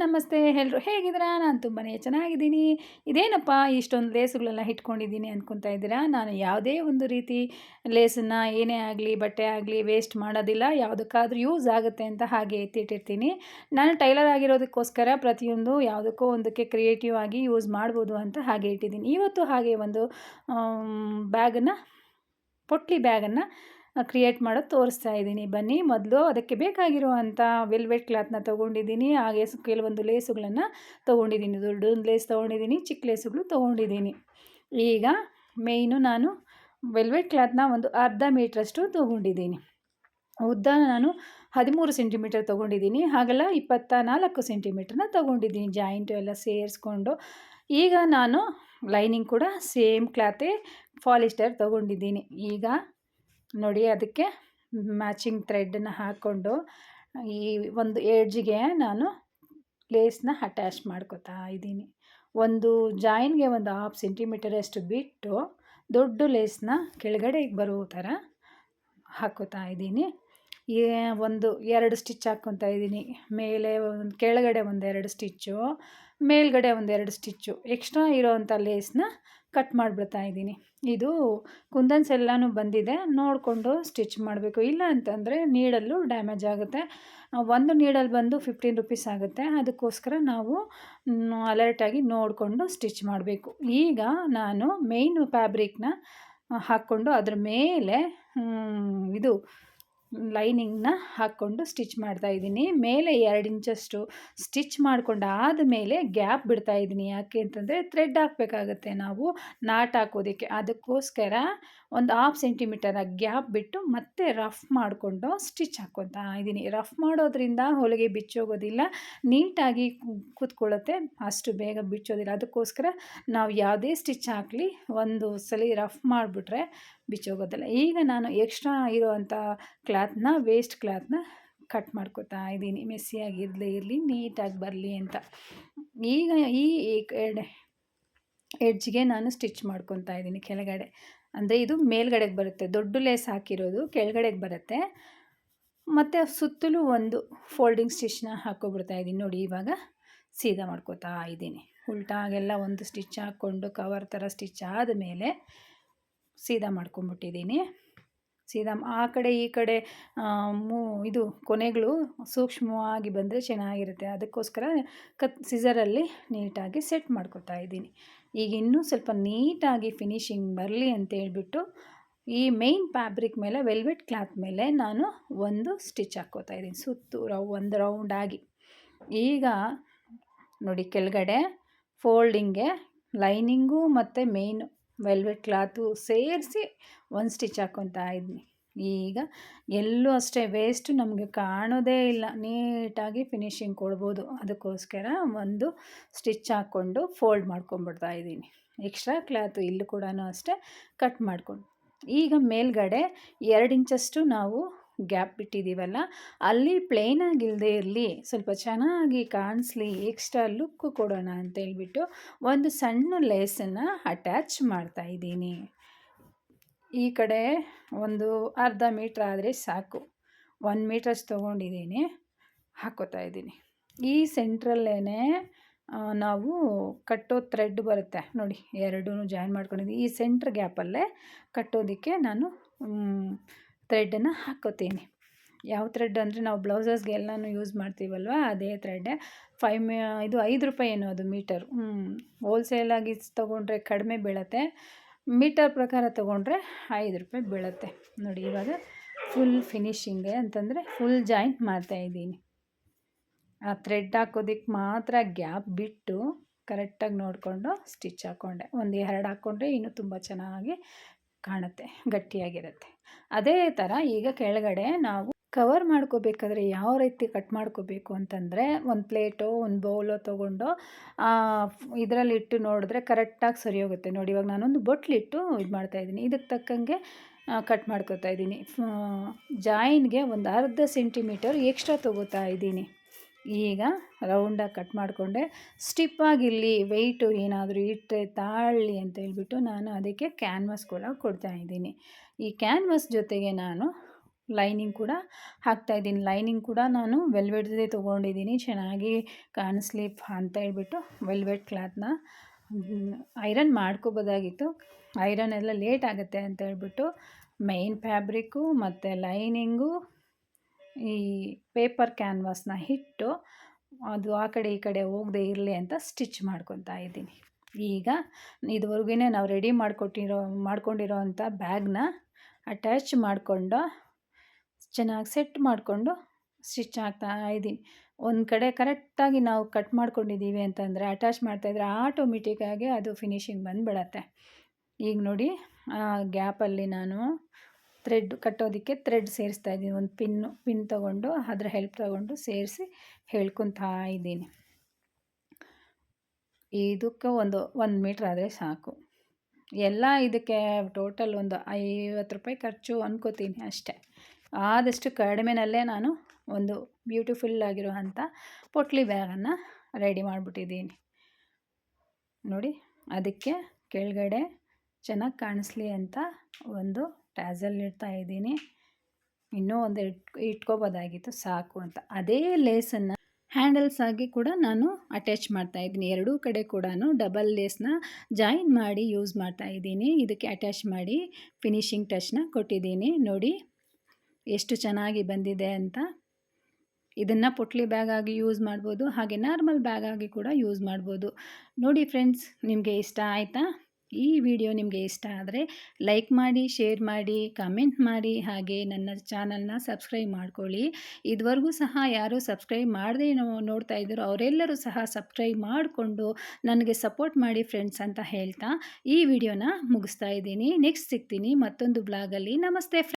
ನಮಸ್ತೆ ಎಲ್ಲರೂ ಹೇಗಿದ್ದೀರಾ? ನಾನು ತುಂಬಾ ಚೆನ್ನಾಗಿದ್ದೀನಿ. ಇದೇನಪ್ಪ ಇಷ್ಟೊಂದು ಲೇಸುಗಳೆಲ್ಲ ಇಟ್ಕೊಂಡಿದ್ದೀನಿ ಅಂದ್ಕೊತಾ ಇದ್ದೀರಾ? ನಾನು ಯಾವುದೇ ಒಂದು ರೀತಿ ಲೇಸನ್ನು ಏನೇ ಆಗಲಿ ಬಟ್ಟೆ ಆಗಲಿ ವೇಸ್ಟ್ ಮಾಡೋದಿಲ್ಲ. ಯಾವುದಕ್ಕಾದ್ರೂ ಯೂಸ್ ಆಗುತ್ತೆ ಅಂತ ಹಾಗೆ ಎತ್ತಿಟ್ಟಿರ್ತೀನಿ. ನಾನು ಟೈಲರ್ ಆಗಿರೋದಕ್ಕೋಸ್ಕರ ಪ್ರತಿಯೊಂದು ಯಾವುದಕ್ಕೋ ಒಂದಕ್ಕೆ ಕ್ರಿಯೇಟಿವ್ ಆಗಿ ಯೂಸ್ ಮಾಡ್ಬೋದು ಅಂತ ಹಾಗೆ ಇಟ್ಟಿದ್ದೀನಿ. ಇವತ್ತು ಹಾಗೆ ಒಂದು ಬ್ಯಾಗನ್ನು ಪೊಟ್ಲಿ ಬ್ಯಾಗನ್ನು ಕ್ರಿಯೇಟ್ ಮಾಡೋದು ತೋರಿಸ್ತಾ ಇದ್ದೀನಿ. ಬನ್ನಿ, ಮೊದಲು ಅದಕ್ಕೆ ಬೇಕಾಗಿರುವಂಥ ವೆಲ್ವೆಟ್ ಕ್ಲಾತ್ನ ತೊಗೊಂಡಿದ್ದೀನಿ. ಹಾಗೆ ಕೆಲವೊಂದು ಲೇಸುಗಳನ್ನು ತೊಗೊಂಡಿದ್ದೀನಿ. ದೊಡ್ಡ ಲೇಸ್ ತೊಗೊಂಡಿದ್ದೀನಿ, ಚಿಕ್ಕ ಲೇಸುಗಳು ತೊಗೊಂಡಿದ್ದೀನಿ. ಈಗ ಮೇಯ್ನು ನಾನು ವೆಲ್ವೆಟ್ ಕ್ಲಾತ್ನ ಒಂದು ಅರ್ಧ ಮೀಟ್ರಷ್ಟು ತೊಗೊಂಡಿದ್ದೀನಿ. ಉದ್ದ ನಾನು 13 ಸೆಂಟಿಮೀಟರ್ ತೊಗೊಂಡಿದ್ದೀನಿ. ಹಾಗೆಲ್ಲ 24 ಸೆಂಟಿಮೀಟ್ರನ್ನ ತೊಗೊಂಡಿದ್ದೀನಿ, ಜಾಯಿಂಟು ಎಲ್ಲ ಸೇರಿಸ್ಕೊಂಡು. ಈಗ ನಾನು ಲೈನಿಂಗ್ ಕೂಡ ಸೇಮ್ ಕ್ಲಾತೇ ಪಾಲಿಸ್ಟರ್ ತೊಗೊಂಡಿದ್ದೀನಿ. ಈಗ ನೋಡಿ, ಅದಕ್ಕೆ ಮ್ಯಾಚಿಂಗ್ ಥ್ರೆಡನ್ನು ಹಾಕ್ಕೊಂಡು ಈ ಒಂದು ಎಡ್ಜ್ಗೆ ನಾನು ಲೇಸ್ನ ಅಟ್ಯಾಚ್ ಮಾಡ್ಕೊತಾ ಇದ್ದೀನಿ. ಒಂದು ಜಾಯಿನ್ಗೆ ಒಂದು 1/2 ಸೆಂಟಿಮೀಟರಷ್ಟು ಬಿಟ್ಟು ದೊಡ್ಡ ಲೇಸ್ನ ಕೆಳಗಡೆ ಬರೋ ಥರ ಹಾಕ್ಕೋತಾ ಇದ್ದೀನಿ. ಒಂದು 2 ಸ್ಟಿಚ್ ಹಾಕ್ಕೊತಾ ಇದ್ದೀನಿ. ಮೇಲೆ ಒಂದು ಕೆಳಗಡೆ ಒಂದು 2 ಸ್ಟಿಚ್ಚು, ಮೇಲ್ಗಡೆ ಒಂದು 2 ಸ್ಟಿಚ್ಚು ಎಕ್ಸ್ಟ್ರಾ ಇರೋವಂಥ ಲೇಸ್ನ ಕಟ್ ಮಾಡಿಬಿಡ್ತಾ ಇದ್ದೀನಿ. ಇದು ಕುಂದನ್ಸ್ ಎಲ್ಲನೂ ಬಂದಿದೆ, ನೋಡಿಕೊಂಡು ಸ್ಟಿಚ್ ಮಾಡಬೇಕು. ಇಲ್ಲ ಅಂತಂದರೆ ನೀಡಲ್ಲು ಡ್ಯಾಮೇಜ್ ಆಗುತ್ತೆ. ಒಂದು ನೀಡಲ್ ಬಂದು 15 ರುಪೀಸ್ ಆಗುತ್ತೆ. ಅದಕ್ಕೋಸ್ಕರ ನಾವು ಅಲರ್ಟಾಗಿ ನೋಡಿಕೊಂಡು ಸ್ಟಿಚ್ ಮಾಡಬೇಕು. ಈಗ ನಾನು ಮೇಯ್ನು ಫ್ಯಾಬ್ರಿಕ್ನ ಹಾಕ್ಕೊಂಡು ಅದ್ರ ಮೇಲೆ ಇದು ಲೈನಿಂಗ್ನ ಹಾಕ್ಕೊಂಡು ಸ್ಟಿಚ್ ಮಾಡ್ತಾಯಿದ್ದೀನಿ. ಮೇಲೆ 2 ಇಂಚಷ್ಟು ಸ್ಟಿಚ್ ಮಾಡ್ಕೊಂಡಾದ ಮೇಲೆ ಗ್ಯಾಪ್ ಬಿಡ್ತಾಯಿದ್ದೀನಿ. ಯಾಕೆ ಅಂತಂದರೆ ಥ್ರೆಡ್ ಹಾಕಬೇಕಾಗತ್ತೆ ನಾವು ನಾಟ್ ಹಾಕೋದಕ್ಕೆ. ಅದಕ್ಕೋಸ್ಕರ ಒಂದು 1/2 ಸೆಂಟಿಮೀಟರ ಗ್ಯಾಪ್ ಬಿಟ್ಟು ಮತ್ತೆ ರಫ್ ಮಾಡಿಕೊಂಡು ಸ್ಟಿಚ್ ಹಾಕ್ಕೊತಾ ಇದ್ದೀನಿ. ರಫ್ ಮಾಡೋದ್ರಿಂದ ಹೊಲಿಗೆ ಬಿಚ್ಚೋಗೋದಿಲ್ಲ, ನೀಟಾಗಿ ಕೂತ್ಕೊಳ್ಳುತ್ತೆ, ಅಷ್ಟು ಬೇಗ ಬಿಚ್ಚೋದಿಲ್ಲ. ಅದಕ್ಕೋಸ್ಕರ ನಾವು ಯಾವುದೇ ಸ್ಟಿಚ್ ಹಾಕಲಿ ಒಂದು ಸಲ ರಫ್ ಮಾಡಿಬಿಟ್ರೆ ಬಿಚ್ಚೋಗೋದಿಲ್ಲ. ಈಗ ನಾನು ಎಕ್ಸ್ಟ್ರಾ ಇರೋವಂಥ ಕ್ಲಾತ್ನ ವೇಸ್ಟ್ ಕ್ಲಾತ್ನ ಕಟ್ ಮಾಡ್ಕೊತಾ ಇದ್ದೀನಿ, ಮೆಸ್ಸಿಯಾಗಿರಲೇ ಇರಲಿ, ನೀಟಾಗಿ ಬರಲಿ ಅಂತ. ಈಗ ಈ ಎಡ್ಜ್ಗೆ ನಾನು ಸ್ಟಿಚ್ ಮಾಡ್ಕೊತಾ ಇದ್ದೀನಿ ಕೆಳಗಡೆ. ಅಂದರೆ ಇದು ಮೇಲ್ಗಡೆಗೆ ಬರುತ್ತೆ, ದೊಡ್ಡ ಲೇಸ್ ಹಾಕಿರೋದು ಕೆಳಗಡೆಗೆ ಬರುತ್ತೆ. ಮತ್ತು ಸುತ್ತಲೂ ಒಂದು ಫೋಲ್ಡಿಂಗ್ ಸ್ಟಿಚ್ನ ಹಾಕ್ಕೊಬಿಡ್ತಾ ಇದ್ದೀನಿ. ನೋಡಿ, ಇವಾಗ ಸೀದಾ ಮಾಡ್ಕೊತಾ ಇದ್ದೀನಿ. ಉಲ್ಟಾಗೆಲ್ಲ ಒಂದು ಸ್ಟಿಚ್ ಹಾಕ್ಕೊಂಡು ಕವರ್ ಥರ ಸ್ಟಿಚ್ ಆದಮೇಲೆ ಸೀದಾ ಮಾಡ್ಕೊಂಬಿಟ್ಟಿದ್ದೀನಿ. ಸೀದಾ ಆ ಕಡೆ ಈ ಕಡೆ ಇದು ಕೊನೆಗಳು ಸೂಕ್ಷ್ಮವಾಗಿ ಬಂದರೆ ಚೆನ್ನಾಗಿರುತ್ತೆ. ಅದಕ್ಕೋಸ್ಕರ ಸಿಸರಲ್ಲಿ ನೀಟಾಗಿ ಸೆಟ್ ಮಾಡ್ಕೊತಾ ಇದ್ದೀನಿ. ಈಗ ಇನ್ನೂ ಸ್ವಲ್ಪ ನೀಟಾಗಿ ಫಿನಿಶಿಂಗ್ ಬರಲಿ ಅಂತೇಳ್ಬಿಟ್ಟು ಈ ಮೇಯ್ನ್ ಫ್ಯಾಬ್ರಿಕ್ ಮೇಲೆ ವೆಲ್ವೆಟ್ ಕ್ಲಾತ್ ಮೇಲೆ ನಾನು ಒಂದು ಸ್ಟಿಚ್ ಹಾಕ್ಕೋತಾ ಇದ್ದೀನಿ, ಸುತ್ತು ಒಂದು ರೌಂಡಾಗಿ. ಈಗ ನೋಡಿ, ಕೆಳಗಡೆ ಫೋಲ್ಡಿಂಗ್ಗೆ ಲೈನಿಂಗು ಮತ್ತು ಮೇಯ್ನು ವೆಲ್ವೆಟ್ ಕ್ಲಾತು ಸೇರಿಸಿ ಒಂದು ಸ್ಟಿಚ್ ಹಾಕ್ಕೊತಾ ಇದ್ದೀನಿ. ಈಗ ಎಲ್ಲೂ ಅಷ್ಟೇ ವೇಸ್ಟು ನಮಗೆ ಕಾಣೋದೇ ಇಲ್ಲ, ನೀಟಾಗಿ ಫಿನಿಶಿಂಗ್ ಕೊಡ್ಬೋದು. ಅದಕ್ಕೋಸ್ಕರ ಒಂದು ಸ್ಟಿಚ್ ಹಾಕ್ಕೊಂಡು ಫೋಲ್ಡ್ ಮಾಡ್ಕೊಂಬಿಡ್ತಾ ಇದ್ದೀನಿ. ಎಕ್ಸ್ಟ್ರಾ ಕ್ಲಾತು ಇಲ್ಲೂ ಕೂಡ ಅಷ್ಟೇ ಕಟ್ ಮಾಡ್ಕೊಂಡು. ಈಗ ಮೇಲ್ಗಡೆ 2 ಇಂಚಷ್ಟು ನಾವು ಗ್ಯಾಪ್ ಬಿಟ್ಟಿದ್ದೀವಲ್ಲ, ಅಲ್ಲಿ ಪ್ಲೇನಾಗಿಲ್ಲದೆ ಇರಲಿ, ಸ್ವಲ್ಪ ಚೆನ್ನಾಗಿ ಕಾಣಿಸ್ಲಿ, ಎಕ್ಸ್ಟ್ರಾ ಲುಕ್ಕು ಕೊಡೋಣ ಅಂತೇಳ್ಬಿಟ್ಟು ಒಂದು ಸಣ್ಣ ಲೇಸನ್ನು ಅಟ್ಯಾಚ್ ಮಾಡ್ತಾಯಿದ್ದೀನಿ. ಈ ಕಡೆ ಒಂದು ಅರ್ಧ ಮೀಟ್ರ್ ಆದರೆ ಸಾಕು, 1 ಮೀಟ್ರಷ್ಟು ತೊಗೊಂಡಿದ್ದೀನಿ, ಹಾಕ್ಕೋತಾ ಇದ್ದೀನಿ. ಈ ಸೆಂಟ್ರಲ್ಲೇ ನಾವು ಕಟ್ಟೋ ಥ್ರೆಡ್ ಬರುತ್ತೆ ನೋಡಿ, ಎರಡೂ ಜಾಯಿನ್ ಮಾಡ್ಕೊಂಡಿದ್ದೀನಿ. ಈ ಸೆಂಟ್ರ್ ಗ್ಯಾಪಲ್ಲೇ ಕಟ್ಟೋದಕ್ಕೆ ನಾನು ಥ್ರೆಡನ್ನು ಹಾಕ್ಕೋತೀನಿ. ಯಾವ ಥ್ರೆಡ್ ಅಂದರೆ ನಾವು ಬ್ಲೌಸಸ್ಗೆಲ್ಲನೂ ಯೂಸ್ ಮಾಡ್ತೀವಲ್ವ, ಅದೇ ಥ್ರೆಡ್ಡೆ. 5 ರೂಪಾಯಿ ಏನೋ ಅದು ಮೀಟರು. ಹೋಲ್ಸೇಲಾಗಿ ತೊಗೊಂಡ್ರೆ ಕಡಿಮೆ ಬೀಳುತ್ತೆ, ಮೀಟರ್ ಪ್ರಕಾರ ತೊಗೊಂಡ್ರೆ 5 ರೂಪಾಯಿ ಬೀಳುತ್ತೆ. ನೋಡಿ, ಇವಾಗ ಫುಲ್ ಫಿನಿಶಿಂಗೆ ಅಂತಂದರೆ ಫುಲ್ ಜಾಯಿಂಟ್ ಮಾಡ್ತಾಯಿದ್ದೀನಿ. ಆ ಥ್ರೆಡ್ ಹಾಕೋದಕ್ಕೆ ಮಾತ್ರ ಗ್ಯಾಪ್ ಬಿಟ್ಟು ಕರೆಕ್ಟಾಗಿ ನೋಡಿಕೊಂಡು ಸ್ಟಿಚ್ ಹಾಕ್ಕೊಂಡೆ. ಒಂದು 2 ಹಾಕ್ಕೊಂಡ್ರೆ ಇನ್ನೂ ತುಂಬ ಚೆನ್ನಾಗಿ ಕಾಣುತ್ತೆ, ಗಟ್ಟಿಯಾಗಿರುತ್ತೆ. ಅದೇ ಥರ ಈಗ ಕೆಳಗಡೆ ನಾವು ಕವರ್ ಮಾಡ್ಕೋಬೇಕಾದ್ರೆ ಯಾವ ರೀತಿ ಕಟ್ ಮಾಡ್ಕೋಬೇಕು ಅಂತಂದರೆ, ಒಂದು ಪ್ಲೇಟೋ ಒಂದು ಬೌಲೋ ತೊಗೊಂಡು ಇದರಲ್ಲಿಟ್ಟು ನೋಡಿದ್ರೆ ಕರೆಕ್ಟಾಗಿ ಸರಿ ಹೋಗುತ್ತೆ. ನೋಡಿ, ಇವಾಗ ನಾನೊಂದು ಬೊಟ್ಲಿಟ್ಟು ಇದು ಮಾಡ್ತಾಯಿದ್ದೀನಿ. ಇದಕ್ಕೆ ತಕ್ಕಂಗೆ ಕಟ್ ಮಾಡ್ಕೋತಾ ಇದ್ದೀನಿ. ಜಾಯಿನ್ಗೆ ಒಂದು ಅರ್ಧ ಸೆಂಟಿಮೀಟರ್ ಎಕ್ಸ್ಟ್ರಾ ತೊಗೋತಾ ಇದ್ದೀನಿ. ಈಗ ರೌಂಡಾಗಿ ಕಟ್ ಮಾಡಿಕೊಂಡೆ. ಸ್ಟಿಪ್ಪಾಗಿರಲಿ, ವೆಯ್ಟು ಏನಾದರೂ ಇಟ್ಟರೆ ತಾಳಲಿ ಅಂತೇಳ್ಬಿಟ್ಟು ನಾನು ಅದಕ್ಕೆ ಕ್ಯಾನ್ವಾಸ್ ಕೂಡ ಕೊಡ್ತಾಯಿದ್ದೀನಿ. ಈ ಕ್ಯಾನ್ವಾಸ್ ಜೊತೆಗೆ ನಾನು ಲೈನಿಂಗ್ ಕೂಡ ಹಾಕ್ತಾಯಿದ್ದೀನಿ. ಲೈನಿಂಗ್ ಕೂಡ ನಾನು ವೆಲ್ವೆಟ್ದೇ ತೊಗೊಂಡಿದ್ದೀನಿ, ಚೆನ್ನಾಗಿ ಕಾಣಿಸ್ಲಿ ಅಂತ ಹೇಳ್ಬಿಟ್ಟು ವೆಲ್ವೆಟ್ ಕ್ಲಾತ್ನ ಐರನ್ ಮಾಡ್ಕೋಬೋದಾಗಿತ್ತು. ಐರನ್ ಎಲ್ಲ ಲೇಟ್ ಆಗುತ್ತೆ ಅಂತ ಹೇಳ್ಬಿಟ್ಟು ಮೈನ್ ಫ್ಯಾಬ್ರಿಕ್ಕು ಮತ್ತು ಲೈನಿಂಗು ಈ ಪೇಪರ್ ಕ್ಯಾನ್ವಾಸ್ನ ಇಟ್ಟು ಅದು ಆ ಕಡೆ ಈ ಕಡೆ ಹೋಗದೆ ಇರಲಿ ಅಂತ ಸ್ಟಿಚ್ ಮಾಡ್ಕೊತಾ ಇದ್ದೀನಿ. ಈಗ ಇದುವರೆಗೂ ನಾವು ರೆಡಿ ಮಾಡ್ಕೊಂಡಿರೋ ಅಂಥ ಬ್ಯಾಗ್ನ ಅಟ್ಯಾಚ್ ಮಾಡಿಕೊಂಡು ಚೆನ್ನಾಗಿ ಸೆಟ್ ಮಾಡಿಕೊಂಡು ಸ್ಟಿಚ್ ಹಾಕ್ತಾ ಇದ್ದೀನಿ. ಒಂದು ಕಡೆ ಕರೆಕ್ಟಾಗಿ ನಾವು ಕಟ್ ಮಾಡ್ಕೊಂಡಿದ್ದೀವಿ ಅಂತಂದರೆ ಅಟ್ಯಾಚ್ ಮಾಡ್ತಾಯಿದ್ರೆ ಆಟೋಮೆಟಿಕ್ಕಾಗಿ ಅದು ಫಿನಿಶಿಂಗ್ ಬಂದುಬಿಡತ್ತೆ. ಈಗ ನೋಡಿ ಗ್ಯಾಪಲ್ಲಿ ನಾನು ಥ್ರೆಡ್ ಕಟ್ಟೋದಕ್ಕೆ ಥ್ರೆಡ್ ಸೇರಿಸ್ತಾ ಇದ್ದೀನಿ. ಒಂದು ಪಿನ್ ತೊಗೊಂಡು ಅದರ ಹೆಲ್ಪ್ ತೊಗೊಂಡು ಸೇರಿಸಿ ಹೇಳ್ಕೊತಾ ಇದ್ದೀನಿ. ಇದಕ್ಕೆ ಒಂದು ಮೀಟ್ರ್ ಆದರೆ ಸಾಕು. ಎಲ್ಲ ಇದಕ್ಕೆ ಟೋಟಲ್ ಒಂದು 50 ರೂಪಾಯಿ ಖರ್ಚು ಅನ್ಕೋತೀನಿ ಅಷ್ಟೇ. ಆದಷ್ಟು ಕಡಿಮೆನಲ್ಲೇ ನಾನು ಒಂದು ಬ್ಯೂಟಿಫುಲ್ ಆಗಿರುವಂಥ ಪೊಟ್ಲಿ ಬ್ಯಾಗನ್ನು ರೆಡಿ ಮಾಡಿಬಿಟ್ಟಿದ್ದೀನಿ ನೋಡಿ. ಅದಕ್ಕೆ ಕೆಳಗಡೆ ಚೆನ್ನಾಗಿ ಕಾಣಿಸ್ಲಿ ಅಂತ ಒಂದು ಟ್ಯಾಸಲ್ ಇಡ್ತಾ ಇದ್ದೀನಿ. ಇನ್ನೂ ಒಂದು ಇಟ್ಕೋಬೋದಾಗಿತ್ತು, ಸಾಕು ಅಂತ. ಅದೇ ಲೇಸನ್ನು ಹ್ಯಾಂಡಲ್ಸ್ ಆಗಿ ಕೂಡ ನಾನು ಅಟ್ಯಾಚ್ ಮಾಡ್ತಾಯಿದ್ದೀನಿ. ಎರಡೂ ಕಡೆ ಕೂಡ ಡಬಲ್ ಲೇಸ್ನ ಜಾಯಿನ್ ಮಾಡಿ ಯೂಸ್ ಮಾಡ್ತಾಯಿದ್ದೀನಿ. ಇದಕ್ಕೆ ಅಟ್ಯಾಚ್ ಮಾಡಿ ಫಿನಿಶಿಂಗ್ ಟಚ್ನ ಕೊಟ್ಟಿದ್ದೀನಿ ನೋಡಿ ಎಷ್ಟು ಚೆನ್ನಾಗಿ ಬಂದಿದೆ ಅಂತ. ಇದನ್ನು ಪೊಟ್ಲಿ ಬ್ಯಾಗ್ ಆಗಿ ಯೂಸ್ ಮಾಡ್ಬೋದು, ಹಾಗೆ ನಾರ್ಮಲ್ ಬ್ಯಾಗ್ ಆಗಿ ಕೂಡ ಯೂಸ್ ಮಾಡ್ಬೋದು ನೋಡಿ. ಫ್ರೆಂಡ್ಸ್, ನಿಮಗೆ ಇಷ್ಟ ಆಯಿತಾ? ಈ ವಿಡಿಯೋ ನಿಮಗೆ ಇಷ್ಟ ಆದರೆ ಲೈಕ್ ಮಾಡಿ, ಶೇರ್ ಮಾಡಿ, ಕಮೆಂಟ್ ಮಾಡಿ, ಹಾಗೆ ನನ್ನ ಚಾನಲ್ನ ಸಬ್ಸ್ಕ್ರೈಬ್ ಮಾಡ್ಕೊಳ್ಳಿ. ಇದುವರೆಗೂ ಸಹ ಯಾರು ಸಬ್ಸ್ಕ್ರೈಬ್ ಮಾಡದೇ ನೋಡ್ತಾ ಇದ್ದಾರೋ ಅವರೆಲ್ಲರೂ ಸಹ ಸಬ್ಸ್ಕ್ರೈಬ್ ಮಾಡಿಕೊಂಡು ನನಗೆ ಸಪೋರ್ಟ್ ಮಾಡಿ ಫ್ರೆಂಡ್ಸ್ ಅಂತ ಹೇಳ್ತಾ ಈ ವಿಡಿಯೋನ ಮುಗಿಸ್ತಾ ಇದ್ದೀನಿ. ನೆಕ್ಸ್ಟ್ ಸಿಗ್ತೀನಿ ಮತ್ತೊಂದು ಬ್ಲಾಗಲ್ಲಿ. ನಮಸ್ತೆ.